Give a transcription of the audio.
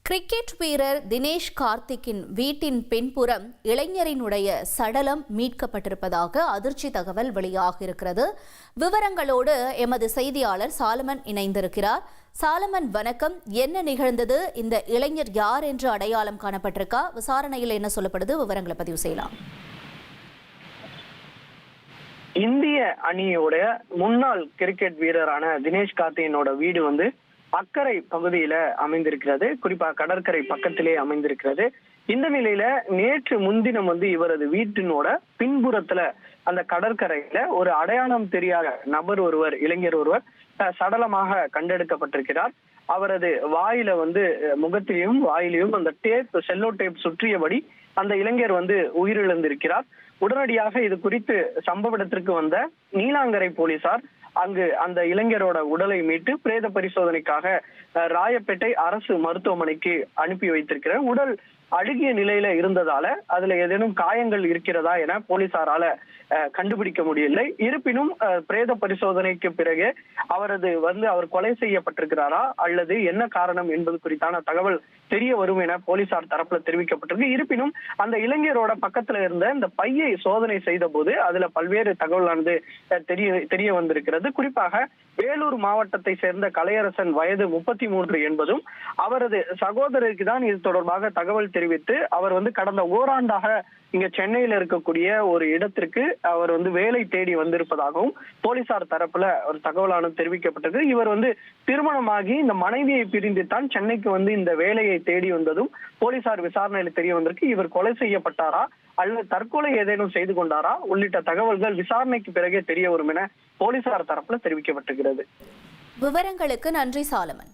Cricket வீரர் தினேஷ் கார்த்திக்கின் வீட்டின் பின்புறம் இளைஞரினுடைய சடலம் மீட்கப்பட்டிருப்பதாக அதிர்ச்சி தகவல் வெளியாகியிருக்கிறது. விவரங்களோடு எமது செய்தியாளர் சாலமன் இணைந்திருக்கிறார். சாலமன், வணக்கம். என்ன நிகழ்ந்தது? இந்த இளைஞர் யார் என்று அடையாளம் காணப்பட்டிருக்கா? விசாரணையில் என்ன சொல்லப்படுது? விவரங்களை பதிவு செய்யலாம். இந்திய அணியோட முன்னாள் கிரிக்கெட் வீரரான தினேஷ் கார்த்திகனோட வீடு அக்கரை பகுதியில அமைந்திருக்கிறது. குறிப்பா கடற்கரை பக்கத்திலே அமைந்திருக்கிறது. இந்த நிலையில நேற்று முன்தினம் இவரது வீட்டினோட பின்புறத்துல அந்த கடற்கரையில ஒரு அடையாளம் தெரியாத நபர் ஒருவர், இளைஞர் ஒருவர் சடலமாக கண்டெடுக்கப்பட்டிருக்கிறார். அவரது வாயில முகத்திலையும் வாயிலையும் அந்த செல்லோ டேப் சுற்றியபடி அந்த இளைஞர் உயிரிழந்திருக்கிறார். உடனடியாக இது குறித்து சம்பவ இடத்திற்கு வந்த நீலாங்கரை போலீசார் அங்கு அந்த இளைஞரோட உடலை மீட்டு பிரேத பரிசோதனைக்காக ராயப்பேட்டை அரசு மருத்துவமனைக்கு அனுப்பி வைத்திருக்கிறார். உடல் அழுகிய நிலையில இருந்ததால அதுல ஏதேனும் காயங்கள் இருக்கிறதா என போலீசாரால கண்டுபிடிக்க முடியவில்லை. இருப்பினும் பிரேத பரிசோதனைக்கு பிறகு அவர் கொலை செய்யப்பட்டிருக்கிறாரா அல்லது என்ன காரணம் என்பது குறித்தான தகவல் தெரிய வரும் என போலீசார் தரப்புல தெரிவிக்கப்பட்டிருக்கு. இருப்பினும் அந்த இளைஞரோட பக்கத்துல இருந்த இந்த பையை சோதனை செய்த போது அதுல பல்வேறு தகவலானது தெரிய வந்திருக்கிறது. குறிப்பாக வேலூர் மாவட்டத்தை சேர்ந்த கலையரசன் வயது 33 என்பதும் அவரது சகோதரருக்கு தான் இது தொடர்பாக தகவல் தெரிவித்து அவர் கடந்த ஓராண்டாக இங்க சென்னையில இருக்கக்கூடிய ஒரு இடத்திற்கு அவர் வேலை தேடி வந்திருப்பதாகவும் போலீசார் தரப்புல ஒரு தகவலானது தெரிவிக்கப்பட்டது. இவர் திருமணமாகி இந்த மனைவியை பிரிந்துதான் சென்னைக்கு இந்த வேலையை தேடி வந்ததும் போலீசார் விசாரணையில தெரிய வந்திருக்கு. இவர் கொலை செய்யப்பட்டாரா அல்லது தற்கொலை ஏதேனும் செய்து கொண்டாரா உள்ளிட்ட தகவல்கள் விசாரணைக்கு பிறகே தெரிய வரும் என போலீசார் தரப்புல தெரிவிக்கப்பட்டிருக்கிறது. விவரங்களுக்கு நன்றி சாலமன்.